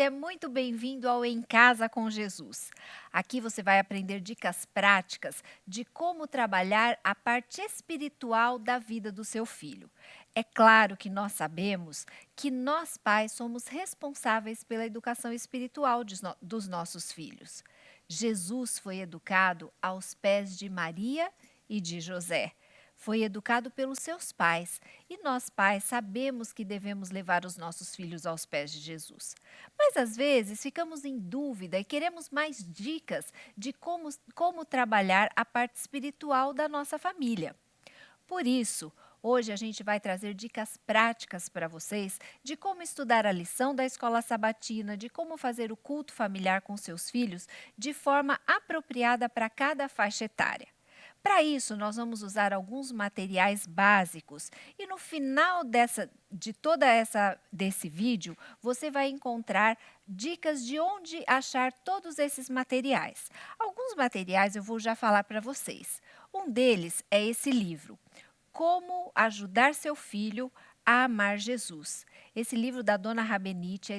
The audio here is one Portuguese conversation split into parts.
você é muito bem-vindo ao Em Casa com Jesus. Aqui você vai aprender dicas práticas de como trabalhar a parte espiritual da vida do seu filho. É claro que nós sabemos que nós pais somos responsáveis pela educação espiritual dos nossos filhos. Jesus foi educado aos pés de Maria e de José. Foi educado pelos seus pais e nós, pais, sabemos que devemos levar os nossos filhos aos pés de Jesus. Mas às vezes ficamos em dúvida e queremos mais dicas de como trabalhar a parte espiritual da nossa família. Por isso, hoje a gente vai trazer dicas práticas para vocês de como estudar a lição da escola sabatina, de como fazer o culto familiar com seus filhos de forma apropriada para cada faixa etária. Para isso, nós vamos usar alguns materiais básicos e no final desse vídeo, você vai encontrar dicas de onde achar todos esses materiais. Alguns materiais eu vou já falar para vocês. Um deles é esse livro, Como Ajudar Seu Filho a Amar Jesus. Esse livro da Dona Rabenite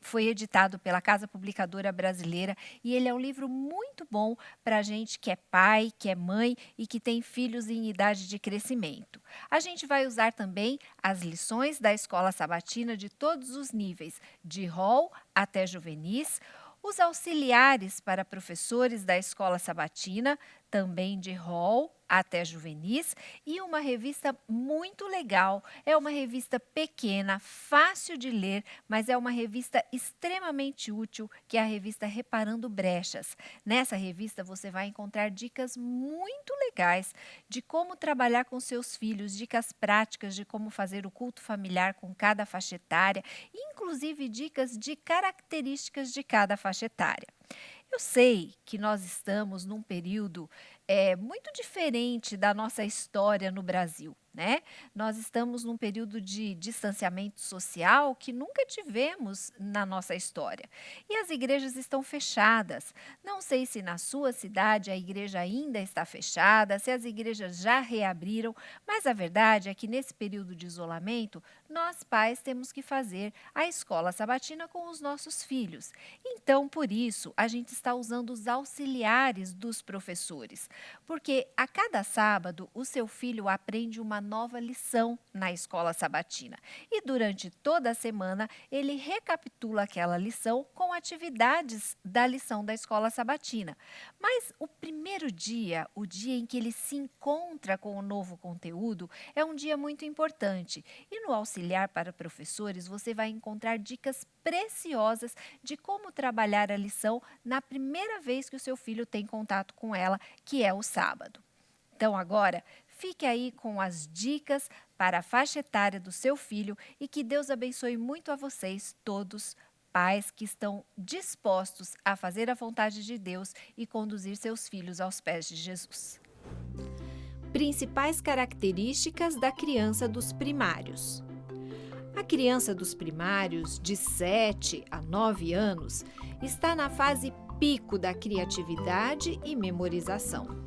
foi editado pela Casa Publicadora Brasileira e ele é um livro muito bom para a gente que é pai, que é mãe e que tem filhos em idade de crescimento. A gente vai usar também as lições da Escola Sabatina de todos os níveis, de rol até juvenis, os auxiliares para professores da Escola Sabatina, também de rol até juvenis, e uma revista muito legal. É uma revista pequena, fácil de ler, mas é uma revista extremamente útil, que é a revista Reparando Brechas. Nessa revista você vai encontrar dicas muito legais de como trabalhar com seus filhos, dicas práticas de como fazer o culto familiar com cada faixa etária, inclusive dicas de características de cada faixa etária. Eu sei que nós estamos num período muito diferente da nossa história no Brasil, né? Nós estamos num período de distanciamento social que nunca tivemos na nossa história. E as igrejas estão fechadas. Não sei se na sua cidade a igreja ainda está fechada, se as igrejas já reabriram, mas a verdade é que nesse período de isolamento, nós pais temos que fazer a escola sabatina com os nossos filhos. Então, por isso, a gente está usando os auxiliares dos professores, porque a cada sábado o seu filho aprende uma nova lição na escola sabatina e durante toda a semana ele recapitula aquela lição com atividades da lição da escola sabatina. Mas o primeiro dia, o dia em que ele se encontra com o novo conteúdo, é um dia muito importante e no auxiliar para professores você vai encontrar dicas preciosas de como trabalhar a lição na primeira vez que o seu filho tem contato com ela, que é o sábado. Então, agora, fique aí com as dicas para a faixa etária do seu filho e que Deus abençoe muito a vocês todos, pais que estão dispostos a fazer a vontade de Deus e conduzir seus filhos aos pés de Jesus. Principais características da criança dos primários. A criança dos primários, de 7 a 9 anos, está na fase pico da criatividade e memorização.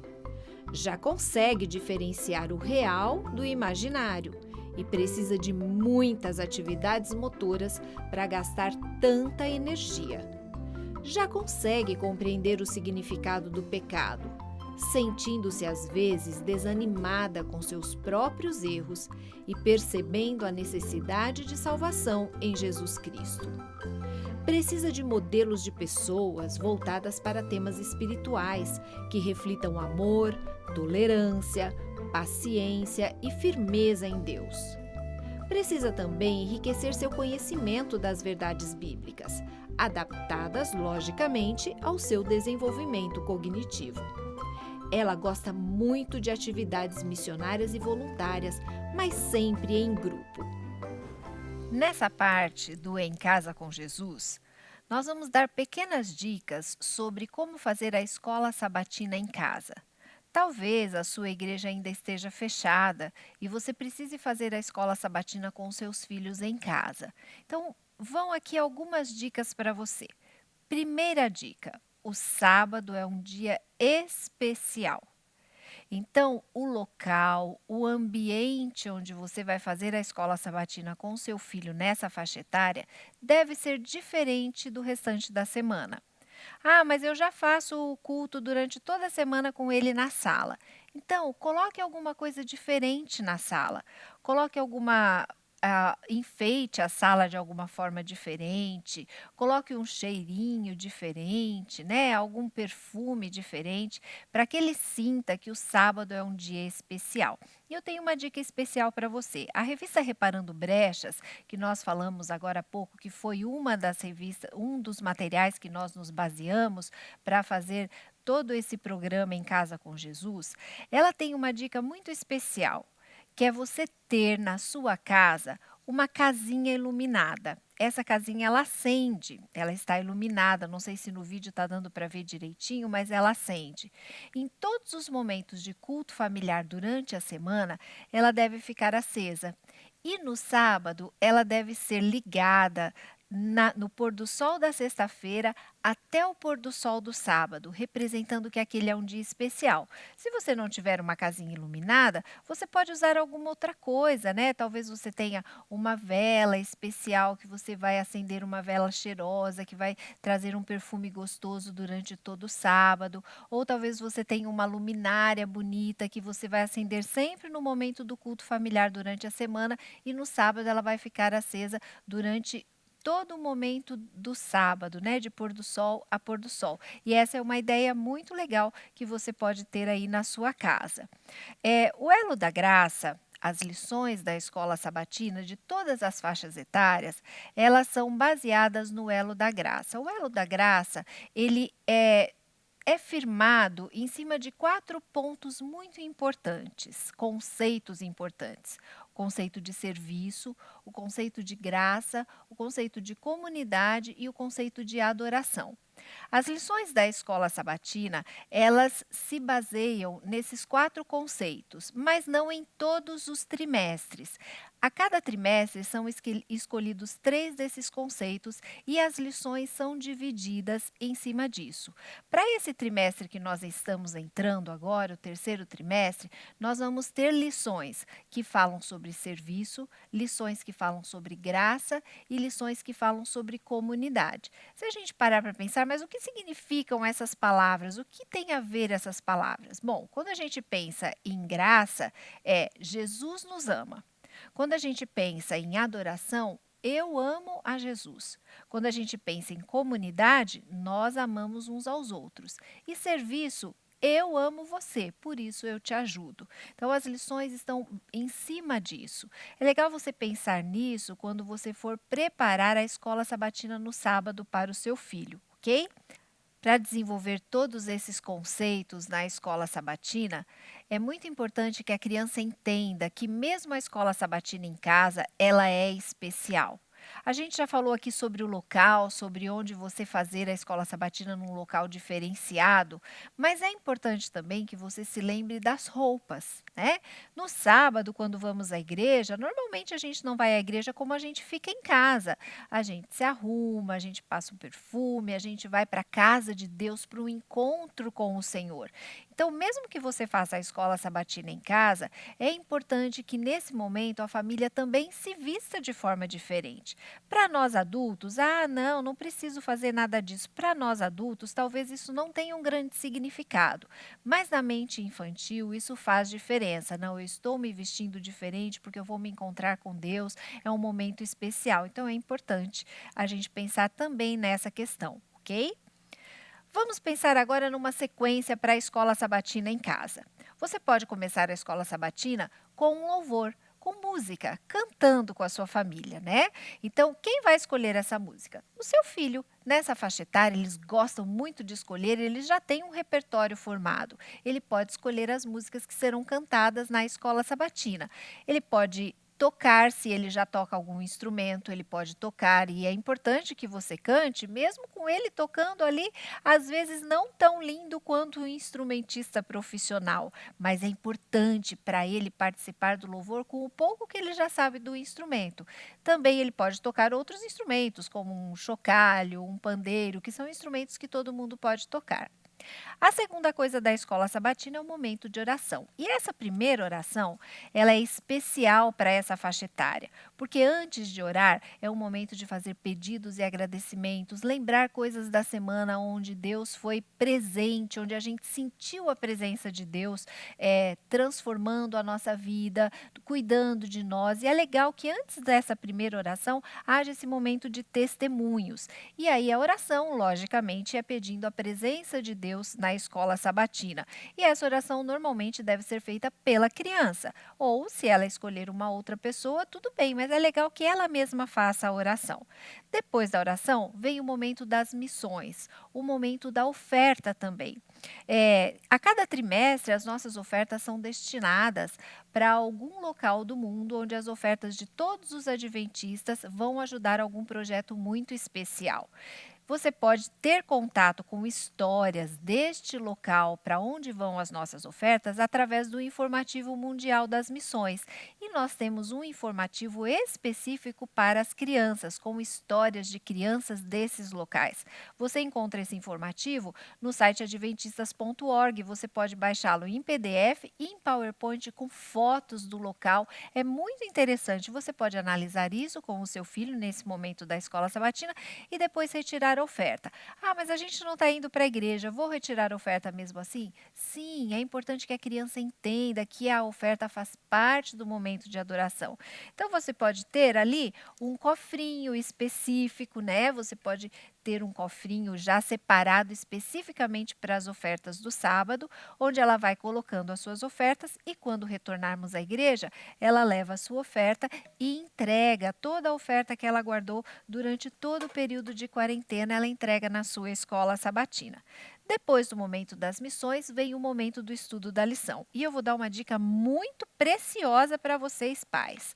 Já consegue diferenciar o real do imaginário e precisa de muitas atividades motoras para gastar tanta energia. Já consegue compreender o significado do pecado, sentindo-se às vezes desanimada com seus próprios erros e percebendo a necessidade de salvação em Jesus Cristo. Precisa de modelos de pessoas voltadas para temas espirituais que reflitam amor, tolerância, paciência e firmeza em Deus. Precisa também enriquecer seu conhecimento das verdades bíblicas, adaptadas, logicamente, ao seu desenvolvimento cognitivo. Ela gosta muito de atividades missionárias e voluntárias, mas sempre em grupo. Nessa parte do Em Casa com Jesus, nós vamos dar pequenas dicas sobre como fazer a escola sabatina em casa. Talvez a sua igreja ainda esteja fechada e você precise fazer a escola sabatina com seus filhos em casa. Então, vão aqui algumas dicas para você. Primeira dica: o sábado é um dia especial. Então, o local, o ambiente onde você vai fazer a escola sabatina com seu filho nessa faixa etária deve ser diferente do restante da semana. Ah, mas eu já faço o culto durante toda a semana com ele na sala. Então, coloque alguma coisa diferente na sala. Coloque enfeite a sala de alguma forma diferente, coloque um cheirinho diferente, né? Algum perfume diferente, para que ele sinta que o sábado é um dia especial. E eu tenho uma dica especial para você. A revista Reparando Brechas, que nós falamos agora há pouco, que foi uma das revistas, um dos materiais que nós nos baseamos para fazer todo esse programa em Casa com Jesus, ela tem uma dica muito especial, que é você ter na sua casa uma casinha iluminada. Essa casinha ela acende, ela está iluminada, não sei se no vídeo está dando para ver direitinho, mas ela acende. Em todos os momentos de culto familiar durante a semana, ela deve ficar acesa. E no sábado, ela deve ser ligada no pôr do sol da sexta-feira até o pôr do sol do sábado, representando que aquele é um dia especial. Se você não tiver uma casinha iluminada, você pode usar alguma outra coisa, né? Talvez você tenha uma vela especial que você vai acender, uma vela cheirosa que vai trazer um perfume gostoso durante todo o sábado, ou talvez você tenha uma luminária bonita que você vai acender sempre no momento do culto familiar durante a semana e no sábado ela vai ficar acesa durante todo o momento do sábado, né, de pôr do sol a pôr do sol. E essa é uma ideia muito legal que você pode ter aí na sua casa. O Elo da Graça, as lições da escola sabatina de todas as faixas etárias, elas são baseadas no Elo da Graça. O Elo da Graça, ele é firmado em cima de 4 pontos muito importantes, conceitos importantes. O conceito de serviço, o conceito de graça, o conceito de comunidade e o conceito de adoração. As lições da escola sabatina, elas se baseiam nesses 4 conceitos, mas não em todos os trimestres. A cada trimestre são escolhidos 3 desses conceitos e as lições são divididas em cima disso. Para esse trimestre que nós estamos entrando agora, o terceiro trimestre, nós vamos ter lições que falam sobre serviço, lições que falam sobre graça e lições que falam sobre comunidade. Se a gente parar para pensar, mas o que significam essas palavras? O que tem a ver essas palavras? Bom, quando a gente pensa em graça, é Jesus nos ama. Quando a gente pensa em adoração, eu amo a Jesus. Quando a gente pensa em comunidade, nós amamos uns aos outros. E serviço, eu amo você, por isso eu te ajudo. Então, as lições estão em cima disso. É legal você pensar nisso quando você for preparar a escola sabatina no sábado para o seu filho, ok? Para desenvolver todos esses conceitos na escola sabatina, é muito importante que a criança entenda que mesmo a escola sabatina em casa, ela é especial. A gente já falou aqui sobre o local, sobre onde você fazer a escola sabatina num local diferenciado, mas é importante também que você se lembre das roupas, né? No sábado, quando vamos à igreja, normalmente a gente não vai à igreja como a gente fica em casa. A gente se arruma, a gente passa um perfume, a gente vai para a casa de Deus para um encontro com o Senhor. Então, mesmo que você faça a escola sabatina em casa, é importante que nesse momento a família também se vista de forma diferente. Para nós adultos, não, não preciso fazer nada disso. Para nós adultos, talvez isso não tenha um grande significado, mas na mente infantil isso faz diferença. Não, eu estou me vestindo diferente porque eu vou me encontrar com Deus, é um momento especial. Então é importante a gente pensar também nessa questão, ok? Vamos pensar agora numa sequência para a escola sabatina em casa. Você pode começar a escola sabatina com um louvor, com música, cantando com a sua família, né? Então, quem vai escolher essa música? O seu filho. Nessa faixa etária, eles gostam muito de escolher, eles já têm um repertório formado. Ele pode escolher as músicas que serão cantadas na escola sabatina. Ele pode tocar, se ele já toca algum instrumento, ele pode tocar, e é importante que você cante, mesmo com ele tocando ali, às vezes não tão lindo quanto um instrumentista profissional, mas é importante para ele participar do louvor com o pouco que ele já sabe do instrumento. Também ele pode tocar outros instrumentos, como um chocalho, um pandeiro, que são instrumentos que todo mundo pode tocar. A segunda coisa da escola sabatina é o momento de oração. E essa primeira oração, ela é especial para essa faixa etária, porque antes de orar é um momento de fazer pedidos e agradecimentos, lembrar coisas da semana onde Deus foi presente, onde a gente sentiu a presença de Deus, transformando a nossa vida, cuidando de nós. E é legal que antes dessa primeira oração haja esse momento de testemunhos. E aí a oração, logicamente, é pedindo a presença de Deus na escola sabatina. E essa oração normalmente deve ser feita pela criança. Ou, se ela escolher uma outra pessoa, tudo bem, mas é legal que ela mesma faça a oração. Depois da oração, vem o momento das missões, o momento da oferta também. A cada trimestre, as nossas ofertas são destinadas para algum local do mundo onde as ofertas de todos os adventistas vão ajudar algum projeto muito especial. Você pode ter contato com histórias deste local para onde vão as nossas ofertas através do Informativo Mundial das Missões. E nós temos um informativo específico para as crianças, com histórias de crianças desses locais. Você encontra esse informativo no site adventistas.org. Você pode baixá-lo em PDF e em PowerPoint com fotos do local. É muito interessante. Você pode analisar isso com o seu filho nesse momento da escola sabatina e depois retirar a oferta. Ah, mas a gente não está indo para a igreja, vou retirar a oferta mesmo assim? Sim, é importante que a criança entenda que a oferta faz parte do momento de adoração. Então você pode ter ali um cofrinho específico, né? Você pode ter um cofrinho já separado especificamente para as ofertas do sábado, onde ela vai colocando as suas ofertas e quando retornarmos à igreja, ela leva a sua oferta e entrega toda a oferta que ela guardou durante todo o período de quarentena, ela entrega na sua escola sabatina. Depois do momento das missões, vem o momento do estudo da lição. E eu vou dar uma dica muito preciosa para vocês, pais.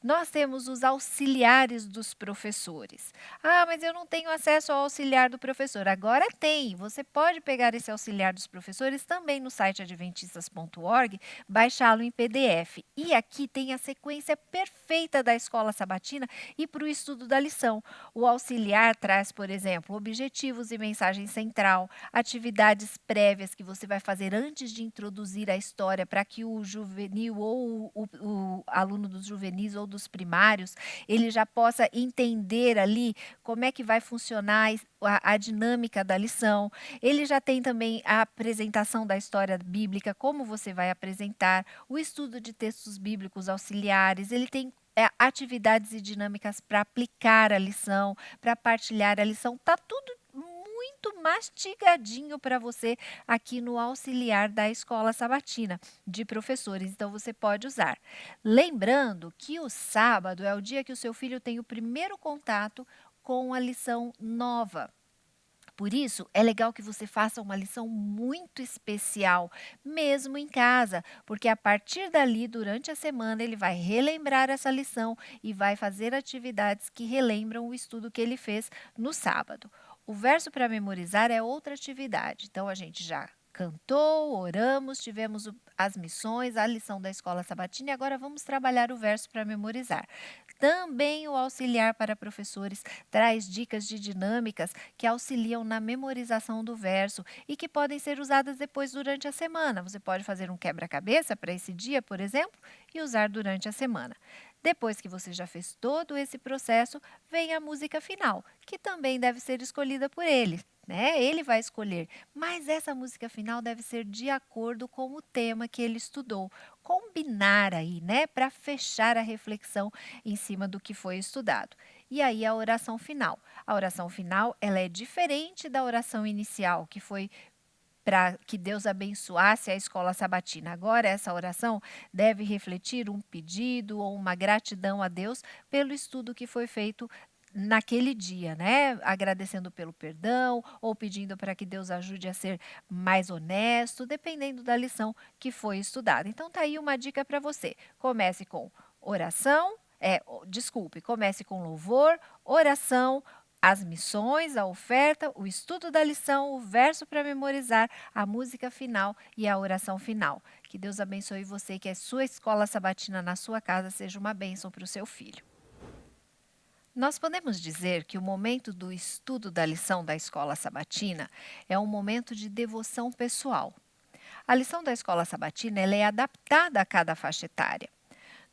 Nós temos os auxiliares dos professores. Ah, mas eu não tenho acesso ao auxiliar do professor. Agora tem. Você pode pegar esse auxiliar dos professores também no site adventistas.org, baixá-lo em PDF. E aqui tem a sequência perfeita da escola sabatina e para o estudo da lição. O auxiliar traz, por exemplo, objetivos e mensagem central, atividades prévias que você vai fazer antes de introduzir a história para que o juvenil ou o aluno dos juvenis ou dos primários, ele já possa entender ali como é que vai funcionar a dinâmica da lição. Ele já tem também a apresentação da história bíblica, como você vai apresentar, o estudo de textos bíblicos auxiliares, ele tem atividades e dinâmicas para aplicar a lição, para partilhar a lição, tá tudo muito mastigadinho para você aqui no auxiliar da escola sabatina de professores, então você pode usar. Lembrando que o sábado é o dia que o seu filho tem o primeiro contato com a lição nova. Por isso, é legal que você faça uma lição muito especial, mesmo em casa, porque a partir dali, durante a semana, ele vai relembrar essa lição e vai fazer atividades que relembram o estudo que ele fez no sábado. O verso para memorizar é outra atividade, então a gente já cantou, oramos, tivemos as missões, a lição da escola sabatina e agora vamos trabalhar o verso para memorizar. Também o auxiliar para professores traz dicas de dinâmicas que auxiliam na memorização do verso e que podem ser usadas depois durante a semana. Você pode fazer um quebra-cabeça para esse dia, por exemplo, e usar durante a semana. Depois que você já fez todo esse processo, vem a música final, que também deve ser escolhida por ele. Né? Ele vai escolher, mas essa música final deve ser de acordo com o tema que ele estudou. Combinar aí, né, para fechar a reflexão em cima do que foi estudado. E aí a oração final. A oração final, ela é diferente da oração inicial, que foi para que Deus abençoasse a escola sabatina. Agora, essa oração deve refletir um pedido ou uma gratidão a Deus pelo estudo que foi feito naquele dia, né? Agradecendo pelo perdão ou pedindo para que Deus ajude a ser mais honesto, dependendo da lição que foi estudada. Então, tá aí uma dica para você. Comece com oração, comece com louvor, oração, as missões, a oferta, o estudo da lição, o verso para memorizar, a música final e a oração final. Que Deus abençoe você e que a sua escola sabatina na sua casa seja uma bênção para o seu filho. Nós podemos dizer que o momento do estudo da lição da escola sabatina é um momento de devoção pessoal. A lição da escola sabatina ela é adaptada a cada faixa etária.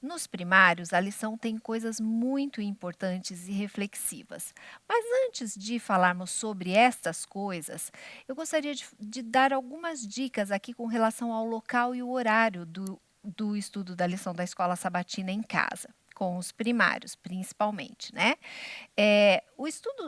Nos primários, a lição tem coisas muito importantes e reflexivas. Mas antes de falarmos sobre estas coisas, eu gostaria de dar algumas dicas aqui com relação ao local e o horário do estudo da lição da escola sabatina em casa. Com os primários, principalmente, né?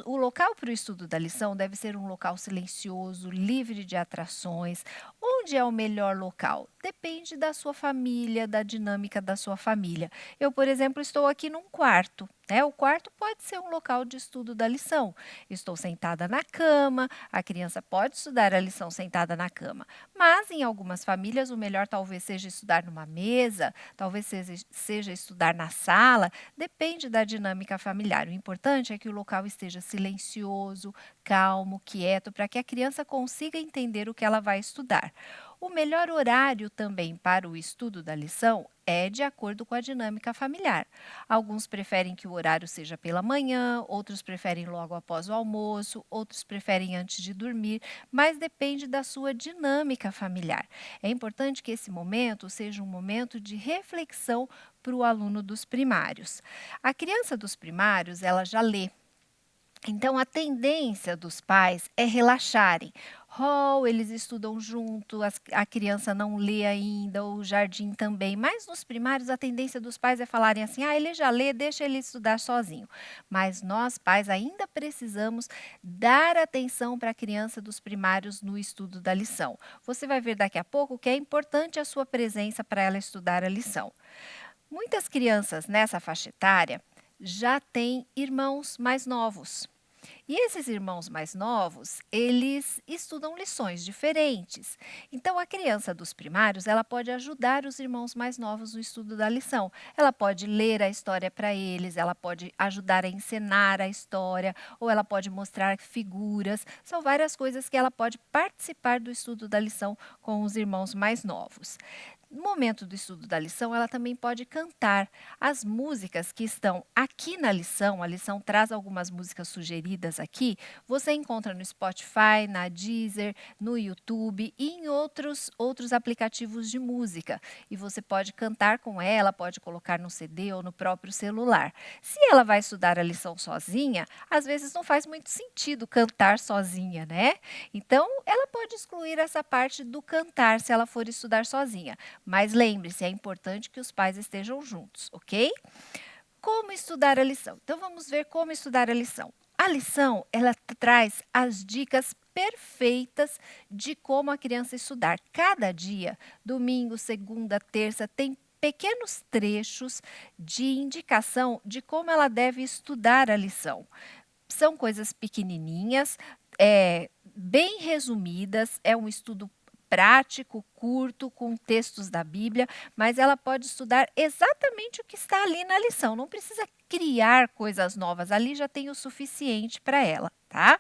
O local para o estudo da lição deve ser um local silencioso, livre de atrações. Onde é o melhor local? Depende da sua família, da dinâmica da sua família. Eu, por exemplo, estou aqui num quarto. Né? O quarto pode ser um local de estudo da lição. Estou sentada na cama, a criança pode estudar a lição sentada na cama. Mas em algumas famílias, o melhor talvez seja estudar numa mesa, talvez seja estudar na sala, depende da dinâmica familiar. O importante é que o local esteja silencioso, calmo, quieto, para que a criança consiga entender o que ela vai estudar. O melhor horário também para o estudo da lição é de acordo com a dinâmica familiar. Alguns preferem que o horário seja pela manhã, outros preferem logo após o almoço, outros preferem antes de dormir, mas depende da sua dinâmica familiar. É importante que esse momento seja um momento de reflexão para o aluno dos primários. A criança dos primários, ela já lê. Então, a tendência dos pais é relaxarem. Eles estudam junto, a criança não lê ainda, o jardim também. Mas nos primários, a tendência dos pais é falarem assim: ele já lê, deixa ele estudar sozinho. Mas nós, pais, ainda precisamos dar atenção para a criança dos primários no estudo da lição. Você vai ver daqui a pouco que é importante a sua presença para ela estudar a lição. Muitas crianças nessa faixa etária já têm irmãos mais novos. E esses irmãos mais novos, eles estudam lições diferentes. Então, a criança dos primários, ela pode ajudar os irmãos mais novos no estudo da lição. Ela pode ler a história para eles, ela pode ajudar a encenar a história, ou ela pode mostrar figuras. São várias coisas que ela pode participar do estudo da lição com os irmãos mais novos. No momento do estudo da lição, ela também pode cantar as músicas que estão aqui na lição. A lição traz algumas músicas sugeridas aqui. Você encontra no Spotify, na Deezer, no YouTube e em outros aplicativos de música. E você pode cantar com ela, pode colocar no CD ou no próprio celular. Se ela vai estudar a lição sozinha, às vezes não faz muito sentido cantar sozinha, né? Então, ela pode excluir essa parte do cantar se ela for estudar sozinha. Mas lembre-se, é importante que os pais estejam juntos, ok? Como estudar a lição? Então vamos ver como estudar a lição. A lição, ela traz as dicas perfeitas de como a criança estudar. Cada dia, domingo, segunda, terça, tem pequenos trechos de indicação de como ela deve estudar a lição. São coisas pequenininhas, bem resumidas, é um estudo prático, curto, com textos da Bíblia, mas ela pode estudar exatamente o que está ali na lição. Não precisa criar coisas novas, ali já tem o suficiente para ela, tá?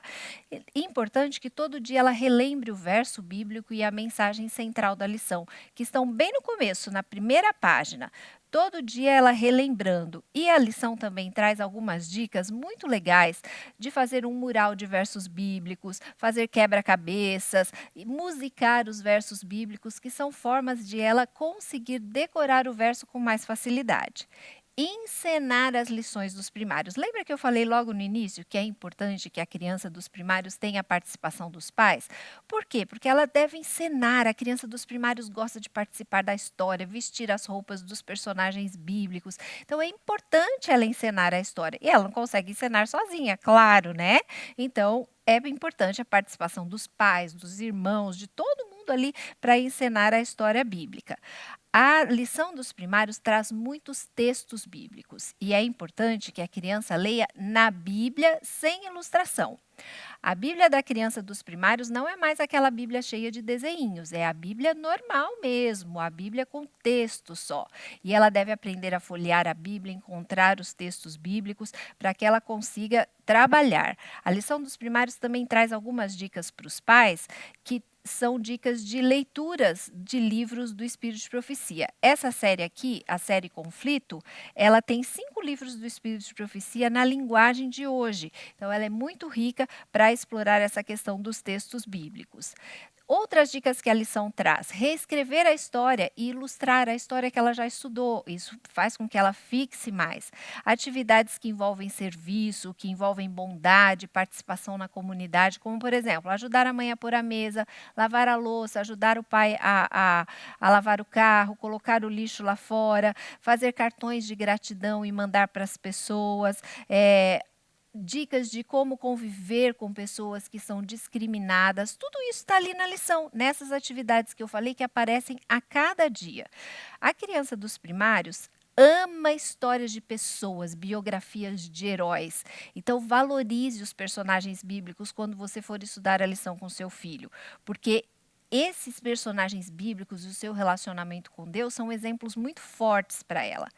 É importante que todo dia ela relembre o verso bíblico e a mensagem central da lição, que estão bem no começo, na primeira página. Todo dia ela relembrando. E a lição também traz algumas dicas muito legais de fazer um mural de versos bíblicos, fazer quebra-cabeças, musicar os versos bíblicos, que são formas de ela conseguir decorar o verso com mais facilidade. Encenar as lições dos primários. Lembra que eu falei logo no início que é importante que a criança dos primários tenha a participação dos pais? Por quê? Porque ela deve encenar. A criança dos primários gosta de participar da história, vestir as roupas dos personagens bíblicos. Então é importante ela encenar a história. E ela não consegue encenar sozinha, claro, né? Então é importante a participação dos pais, dos irmãos, de todo mundo ali para encenar a história bíblica. A lição dos primários traz muitos textos bíblicos e é importante que a criança leia na Bíblia sem ilustração. A Bíblia da criança dos primários não é mais aquela Bíblia cheia de desenhinhos, é a Bíblia normal mesmo, a Bíblia com texto só. E ela deve aprender a folhear a Bíblia, encontrar os textos bíblicos para que ela consiga trabalhar. A lição dos primários também traz algumas dicas para os pais que são dicas de leituras de livros do Espírito de Profecia. Essa série aqui, a série Conflito, ela tem 5 livros do Espírito de Profecia na linguagem de hoje. Então, ela é muito rica para explorar essa questão dos textos bíblicos. Outras dicas que a lição traz: reescrever a história e ilustrar a história que ela já estudou. Isso faz com que ela fixe mais. Atividades que envolvem serviço, que envolvem bondade, participação na comunidade, como, por exemplo, ajudar a mãe a pôr a mesa, lavar a louça, ajudar o pai a lavar o carro, colocar o lixo lá fora, fazer cartões de gratidão e mandar para as pessoas. Dicas de como conviver com pessoas que são discriminadas, tudo isso está ali na lição, nessas atividades que eu falei que aparecem a cada dia. A criança dos primários ama histórias de pessoas, biografias de heróis. Então, valorize os personagens bíblicos quando você for estudar a lição com seu filho, porque esses personagens bíblicos e o seu relacionamento com Deus são exemplos muito fortes para ela.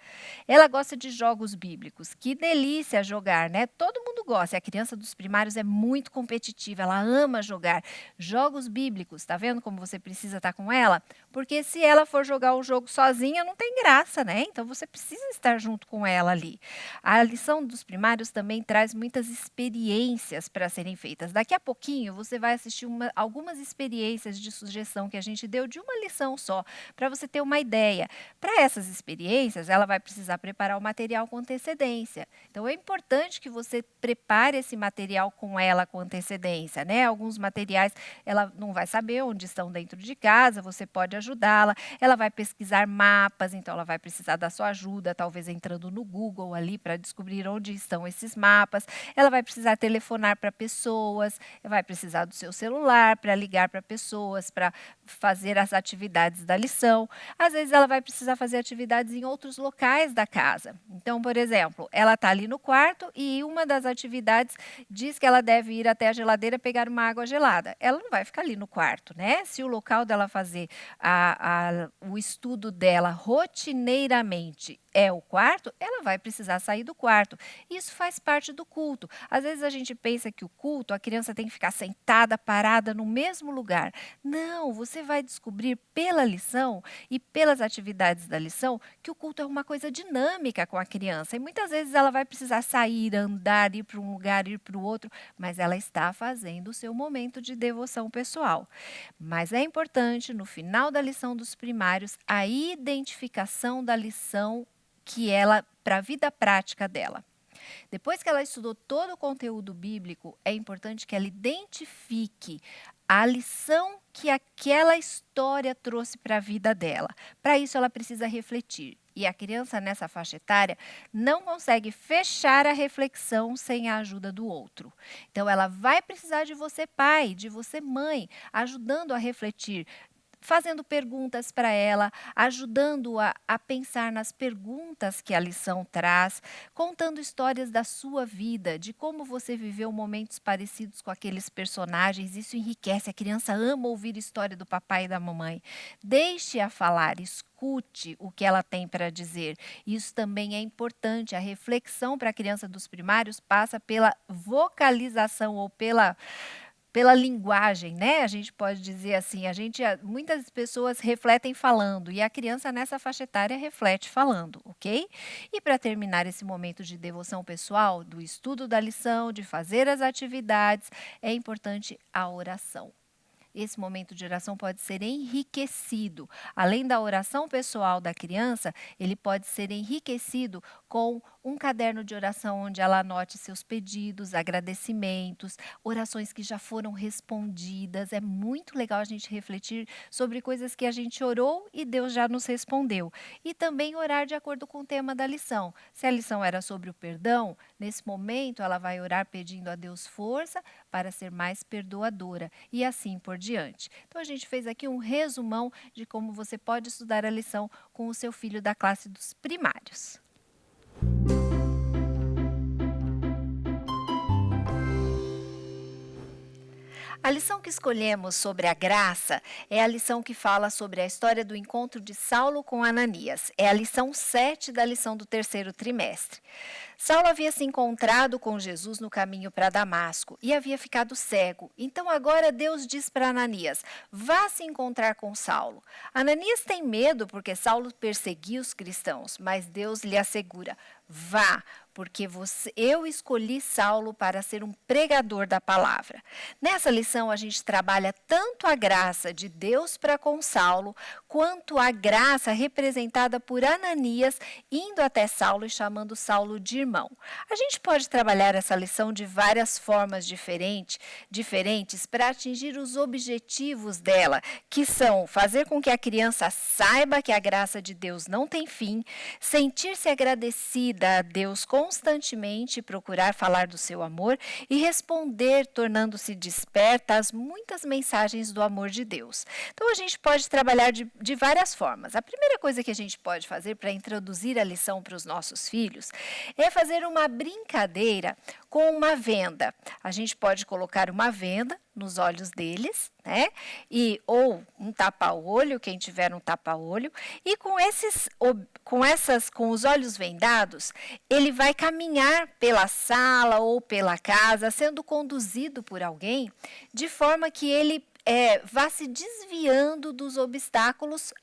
Ela gosta de jogos bíblicos. Que delícia jogar, né? Todo mundo gosta. E a criança dos primários é muito competitiva, ela ama jogar jogos bíblicos. Tá vendo como você precisa estar com ela? Porque se ela for jogar o jogo sozinha, não tem graça, né? Então você precisa estar junto com ela ali. A lição dos primários também traz muitas experiências para serem feitas. Daqui a pouquinho você vai assistir algumas experiências de sugestão que a gente deu de uma lição só, para você ter uma ideia. Para essas experiências, ela vai precisar preparar o material com antecedência. Então, é importante que você prepare esse material com ela com antecedência, né? Alguns materiais ela não vai saber onde estão dentro de casa, você pode ajudá-la. Ela vai pesquisar mapas, então ela vai precisar da sua ajuda, talvez entrando no Google ali para descobrir onde estão esses mapas. Ela vai precisar telefonar para pessoas, vai precisar do seu celular para ligar para pessoas, para fazer as atividades da lição. Às vezes ela vai precisar fazer atividades em outros locais da casa. Então, por exemplo, ela está ali no quarto e uma das atividades diz que ela deve ir até a geladeira pegar uma água gelada. Ela não vai ficar ali no quarto, né? Se o local dela fazer o estudo dela rotineiramente é o quarto, ela vai precisar sair do quarto. Isso faz parte do culto. Às vezes a gente pensa que o culto, a criança tem que ficar sentada, parada no mesmo lugar. Não, você vai descobrir pela lição e pelas atividades da lição que o culto é uma coisa dinâmica com a criança. E muitas vezes ela vai precisar sair, andar, ir para um lugar, ir para o outro, mas ela está fazendo o seu momento de devoção pessoal. Mas é importante, no final da lição dos primários, a identificação da lição para a vida prática dela. Depois que ela estudou todo o conteúdo bíblico, é importante que ela identifique a lição que aquela história trouxe para a vida dela. Para isso, ela precisa refletir. E a criança nessa faixa etária não consegue fechar a reflexão sem a ajuda do outro. Então, ela vai precisar de você, pai, de você, mãe, ajudando a refletir, fazendo perguntas para ela, ajudando-a a pensar nas perguntas que a lição traz, contando histórias da sua vida, de como você viveu momentos parecidos com aqueles personagens. Isso enriquece, a criança ama ouvir história do papai e da mamãe. Deixe-a falar, escute o que ela tem para dizer. Isso também é importante. A reflexão para a criança dos primários passa pela vocalização ou pela linguagem, né? A gente pode dizer assim, muitas pessoas refletem falando e a criança nessa faixa etária reflete falando, ok? E para terminar esse momento de devoção pessoal, do estudo da lição, de fazer as atividades, é importante a oração. Esse momento de oração pode ser enriquecido. Além da oração pessoal da criança, ele pode ser enriquecido com um caderno de oração onde ela anote seus pedidos, agradecimentos, orações que já foram respondidas. É muito legal a gente refletir sobre coisas que a gente orou e Deus já nos respondeu. E também orar de acordo com o tema da lição. Se a lição era sobre o perdão, nesse momento ela vai orar pedindo a Deus força para ser mais perdoadora e assim por diante. Então a gente fez aqui um resumão de como você pode estudar a lição com o seu filho da classe dos primários. A lição que escolhemos sobre a graça é a lição que fala sobre a história do encontro de Saulo com Ananias. É a lição 7 da lição do terceiro trimestre. Saulo havia se encontrado com Jesus no caminho para Damasco e havia ficado cego. Então agora Deus diz para Ananias: vá se encontrar com Saulo. Ananias tem medo porque Saulo perseguia os cristãos, mas Deus lhe assegura: vá, porque eu escolhi Saulo para ser um pregador da palavra. Nessa lição a gente trabalha tanto a graça de Deus para com Saulo, quanto a graça representada por Ananias indo até Saulo e chamando Saulo de irmão. A gente pode trabalhar essa lição de várias formas diferentes para atingir os objetivos dela, que são fazer com que a criança saiba que a graça de Deus não tem fim, sentir-se agradecida a Deus constantemente, procurar falar do seu amor e responder tornando-se desperta às muitas mensagens do amor de Deus. Então a gente pode trabalhar de várias formas. A primeira coisa que a gente pode fazer para introduzir a lição para os nossos filhos é fazer uma brincadeira com uma venda. A gente pode colocar uma venda nos olhos deles, né? Ou um tapa-olho, quem tiver um tapa-olho, e com os olhos vendados, ele vai caminhar pela sala ou pela casa, sendo conduzido por alguém, de forma que ele vá se desviando dos obstáculos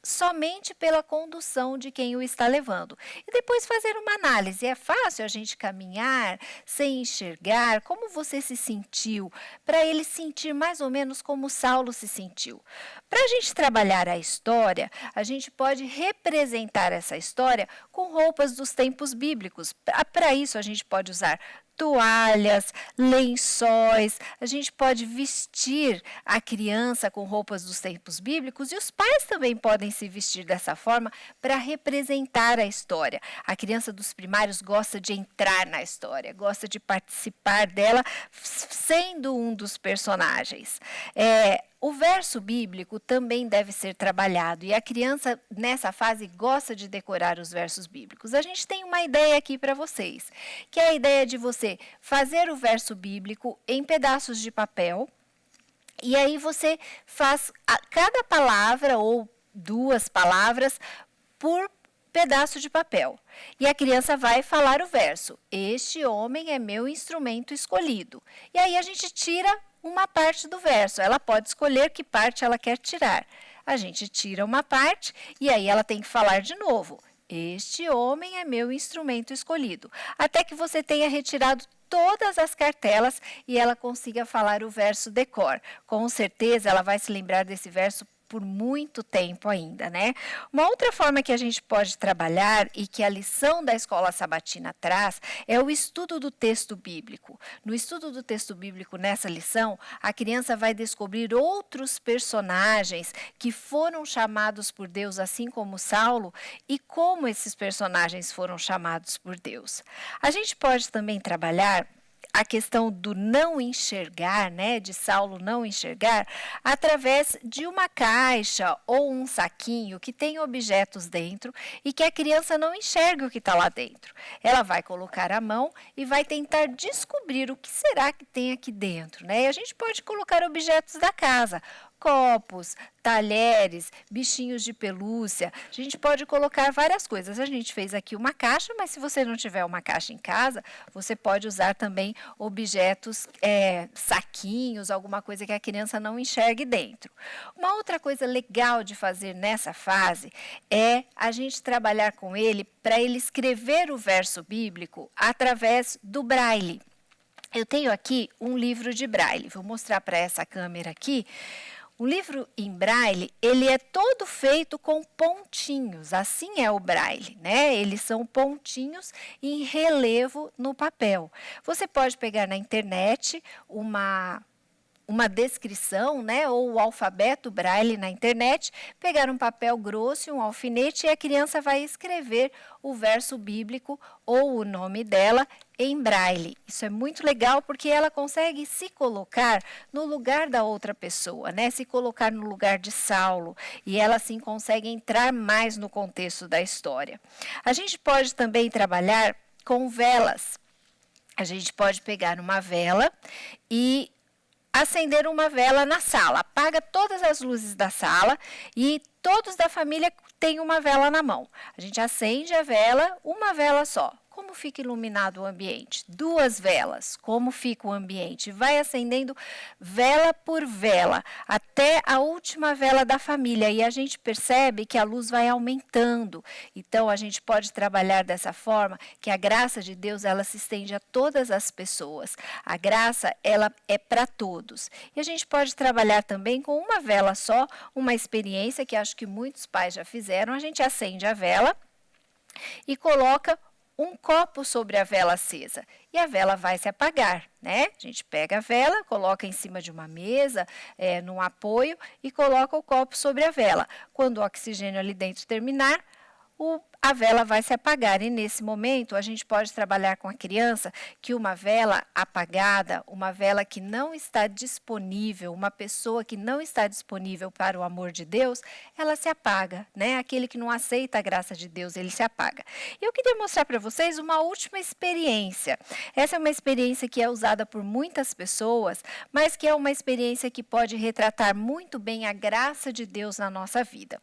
somente pela condução de quem o está levando. E depois fazer uma análise. É fácil a gente caminhar sem enxergar? Como você se sentiu? Para ele sentir mais ou menos como Saulo se sentiu. Para a gente trabalhar a história, a gente pode representar essa história com roupas dos tempos bíblicos. Para isso, a gente pode usar toalhas, lençóis, a gente pode vestir a criança com roupas dos tempos bíblicos e os pais também podem se vestir dessa forma para representar a história. A criança dos primários gosta de entrar na história, gosta de participar dela sendo um dos personagens. O verso bíblico também deve ser trabalhado e a criança nessa fase gosta de decorar os versos bíblicos. A gente tem uma ideia aqui para vocês, que é a ideia de você fazer o verso bíblico em pedaços de papel e aí você faz cada palavra ou duas palavras por pedaço de papel. E a criança vai falar o verso: este homem é meu instrumento escolhido. E aí a gente tira uma parte do verso. Ela pode escolher que parte ela quer tirar. A gente tira uma parte e aí ela tem que falar de novo: este homem é meu instrumento escolhido. Até que você tenha retirado todas as cartelas e ela consiga falar o verso de cor. Com certeza ela vai se lembrar desse verso por muito tempo ainda, né? Uma outra forma que a gente pode trabalhar e que a lição da escola sabatina traz é o estudo do texto bíblico. No estudo do texto bíblico, nessa lição, a criança vai descobrir outros personagens que foram chamados por Deus, assim como Saulo, e como esses personagens foram chamados por Deus. A gente pode também trabalhar a questão do não enxergar, né, de Saulo não enxergar, através de uma caixa ou um saquinho que tem objetos dentro e que a criança não enxerga o que está lá dentro. Ela vai colocar a mão e vai tentar descobrir o que será que tem aqui dentro, né? E a gente pode colocar objetos da casa, copos, talheres, bichinhos de pelúcia. A gente pode colocar várias coisas. A gente fez aqui uma caixa, mas se você não tiver uma caixa em casa, você pode usar também objetos, saquinhos, alguma coisa que a criança não enxergue dentro. Uma outra coisa legal de fazer nessa fase é a gente trabalhar com ele para ele escrever o verso bíblico através do braille. Eu tenho aqui um livro de braille. Vou mostrar para essa câmera aqui. O livro em braille, ele é todo feito com pontinhos, assim é o braille, né? Eles são pontinhos em relevo no papel. Você pode pegar na internet uma descrição, né, ou o alfabeto braille na internet, pegar um papel grosso e um alfinete e a criança vai escrever o verso bíblico ou o nome dela em braille. Isso é muito legal porque ela consegue se colocar no lugar da outra pessoa, né, se colocar no lugar de Saulo e ela assim consegue entrar mais no contexto da história. A gente pode também trabalhar com velas. A gente pode pegar uma vela e acender uma vela na sala. Apaga todas as luzes da sala e todos da família têm uma vela na mão. A gente acende a vela, uma vela só. Como fica iluminado o ambiente? 2 velas. Como fica o ambiente? Vai acendendo vela por vela, até a última vela da família. E a gente percebe que a luz vai aumentando. Então, a gente pode trabalhar dessa forma, que a graça de Deus, ela se estende a todas as pessoas. A graça, ela é para todos. E a gente pode trabalhar também com uma vela só, uma experiência que acho que muitos pais já fizeram. A gente acende a vela e coloca um copo sobre a vela acesa e a vela vai se apagar, né? A gente pega a vela, coloca em cima de uma mesa, num apoio e coloca o copo sobre a vela. Quando o oxigênio ali dentro terminar, a vela vai se apagar e nesse momento a gente pode trabalhar com a criança que uma vela apagada, uma vela que não está disponível, uma pessoa que não está disponível para o amor de Deus, ela se apaga, né? Aquele que não aceita a graça de Deus, ele se apaga. Eu queria mostrar para vocês uma última experiência. Essa é uma experiência que é usada por muitas pessoas, mas que é uma experiência que pode retratar muito bem a graça de Deus na nossa vida.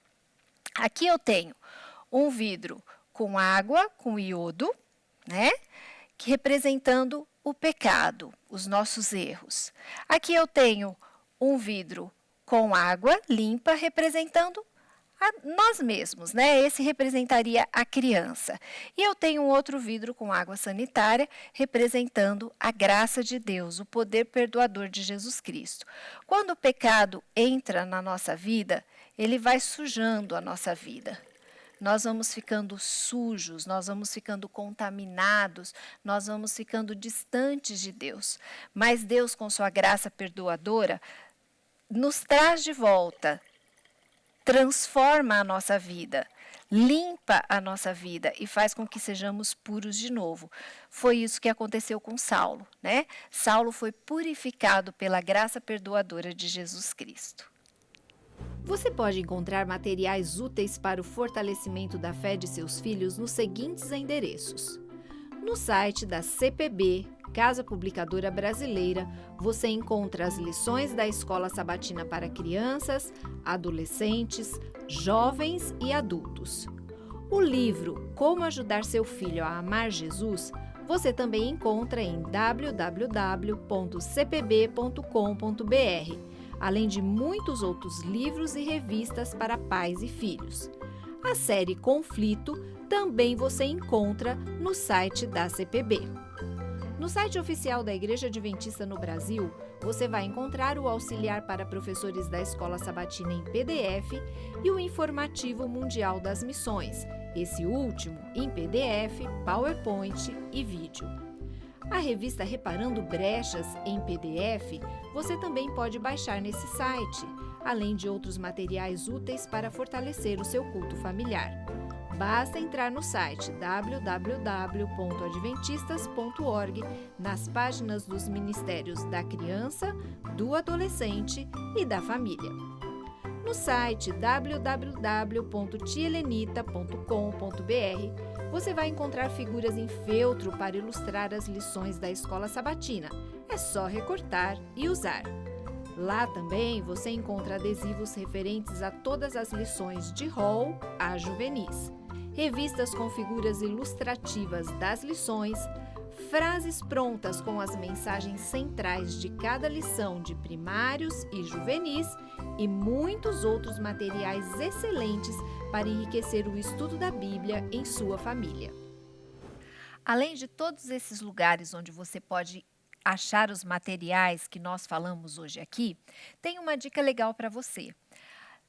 Aqui eu tenho um vidro com água, com iodo, né? Que representando o pecado, os nossos erros. Aqui eu tenho um vidro com água limpa, representando nós mesmos, né? Esse representaria a criança. E eu tenho um outro vidro com água sanitária, representando a graça de Deus, o poder perdoador de Jesus Cristo. Quando o pecado entra na nossa vida, ele vai sujando a nossa vida. Nós vamos ficando sujos, nós vamos ficando contaminados, nós vamos ficando distantes de Deus. Mas Deus, com sua graça perdoadora, nos traz de volta, transforma a nossa vida, limpa a nossa vida e faz com que sejamos puros de novo. Foi isso que aconteceu com Saulo, né? Saulo foi purificado pela graça perdoadora de Jesus Cristo. Você pode encontrar materiais úteis para o fortalecimento da fé de seus filhos nos seguintes endereços. No site da CPB, Casa Publicadora Brasileira, você encontra as lições da Escola Sabatina para crianças, adolescentes, jovens e adultos. O livro Como Ajudar Seu Filho a Amar Jesus, você também encontra em www.cpb.com.br. além de muitos outros livros e revistas para pais e filhos. A série Conflito também você encontra no site da CPB. No site oficial da Igreja Adventista no Brasil, você vai encontrar o auxiliar para professores da Escola Sabatina em PDF e o informativo mundial das missões, esse último em PDF, PowerPoint e vídeo. A revista Reparando Brechas em PDF, você também pode baixar nesse site, além de outros materiais úteis para fortalecer o seu culto familiar. Basta entrar no site www.adventistas.org, nas páginas dos Ministérios da Criança, do Adolescente e da Família. No site www.tielenita.com.br, você vai encontrar figuras em feltro para ilustrar as lições da Escola Sabatina. É só recortar e usar. Lá também você encontra adesivos referentes a todas as lições de rol a juvenis, revistas com figuras ilustrativas das lições, frases prontas com as mensagens centrais de cada lição de primários e juvenis e muitos outros materiais excelentes para enriquecer o estudo da Bíblia em sua família. Além de todos esses lugares onde você pode achar os materiais que nós falamos hoje aqui, tem uma dica legal para você.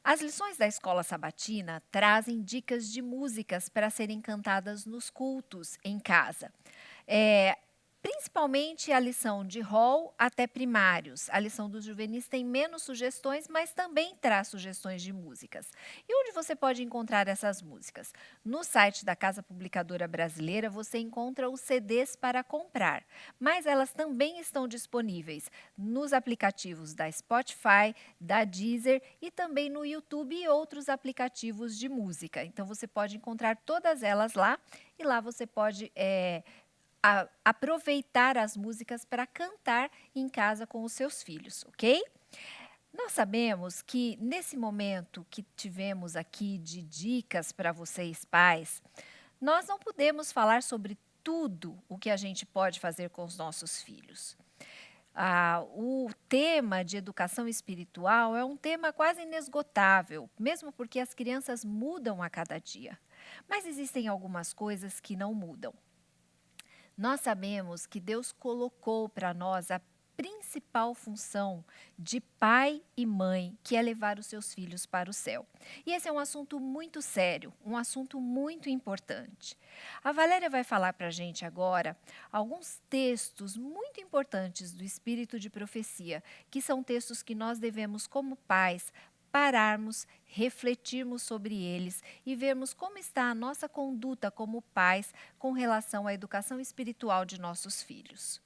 As lições da Escola Sabatina trazem dicas de músicas para serem cantadas nos cultos em casa. Principalmente a lição de rol até primários. A lição dos juvenis tem menos sugestões, mas também traz sugestões de músicas. E onde você pode encontrar essas músicas? No site da Casa Publicadora Brasileira você encontra os CDs para comprar, mas elas também estão disponíveis nos aplicativos da Spotify, da Deezer e também no YouTube e outros aplicativos de música. Então você pode encontrar todas elas lá e lá você pode aproveitar as músicas para cantar em casa com os seus filhos, ok? Nós sabemos que nesse momento que tivemos aqui de dicas para vocês, pais, nós não podemos falar sobre tudo o que a gente pode fazer com os nossos filhos. O tema de educação espiritual é um tema quase inesgotável, mesmo porque as crianças mudam a cada dia. Mas existem algumas coisas que não mudam. Nós sabemos que Deus colocou para nós a principal função de pai e mãe, que é levar os seus filhos para o céu. E esse é um assunto muito sério, um assunto muito importante. A Valéria vai falar para a gente agora alguns textos muito importantes do Espírito de Profecia, que são textos que nós devemos, como pais, pararmos, refletirmos sobre eles e vermos como está a nossa conduta como pais com relação à educação espiritual de nossos filhos.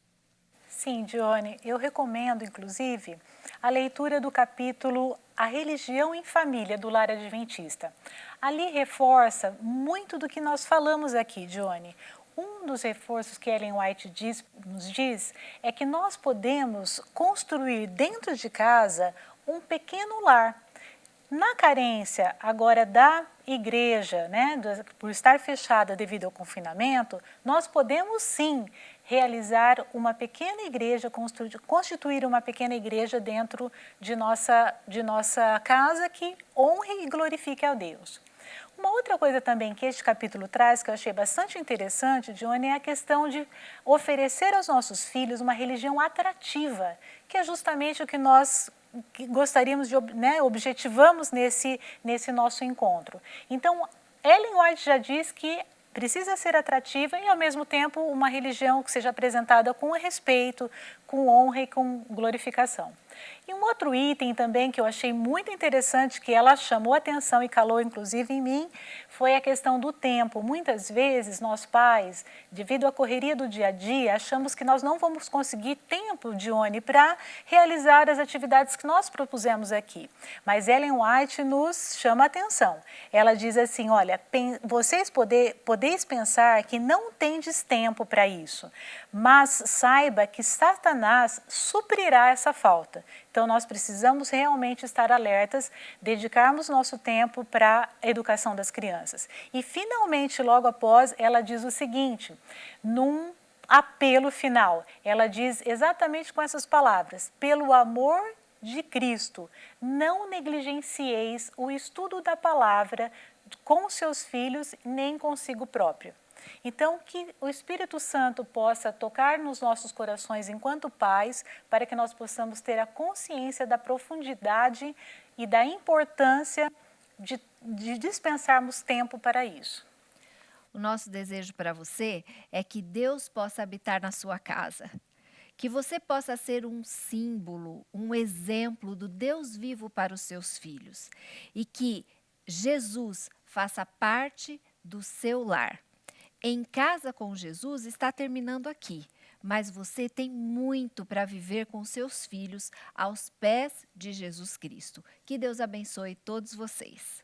Sim, Dione, eu recomendo, inclusive, a leitura do capítulo A Religião em Família, do Lar Adventista. Ali reforça muito do que nós falamos aqui, Dione. Um dos reforços que Ellen White nos diz é que nós podemos construir dentro de casa um pequeno lar. Na carência agora da igreja, por estar fechada devido ao confinamento, nós podemos sim realizar uma pequena igreja, constituir uma pequena igreja dentro de nossa casa que honre e glorifique a Deus. Uma outra coisa também que este capítulo traz, que eu achei bastante interessante, Johnny, é a questão de oferecer aos nossos filhos uma religião atrativa, que é justamente o que nós gostaríamos de, objetivamos nesse nosso encontro. Então, Ellen White já diz que precisa ser atrativa e, ao mesmo tempo, uma religião que seja apresentada com respeito, com honra e com glorificação. E um outro item também que eu achei muito interessante, que ela chamou atenção e calou inclusive em mim, foi a questão do tempo. Muitas vezes nós pais, devido à correria do dia a dia, achamos que nós não vamos conseguir tempo, Dione, para realizar as atividades que nós propusemos aqui. Mas Ellen White nos chama a atenção. Ela diz assim, olha, vocês podeis pensar que não tendes tempo para isso, mas saiba que Satanás suprirá essa falta. Então, nós precisamos realmente estar alertas, dedicarmos nosso tempo para a educação das crianças. E, finalmente, logo após, ela diz o seguinte, num apelo final, ela diz exatamente com essas palavras, pelo amor de Cristo, não negligencieis o estudo da palavra com seus filhos, nem consigo próprio. Então, que o Espírito Santo possa tocar nos nossos corações enquanto pais, para que nós possamos ter a consciência da profundidade e da importância de dispensarmos tempo para isso. O nosso desejo para você é que Deus possa habitar na sua casa, que você possa ser um símbolo, um exemplo do Deus vivo para os seus filhos e que Jesus faça parte do seu lar. Em Casa com Jesus está terminando aqui, mas você tem muito para viver com seus filhos aos pés de Jesus Cristo. Que Deus abençoe todos vocês.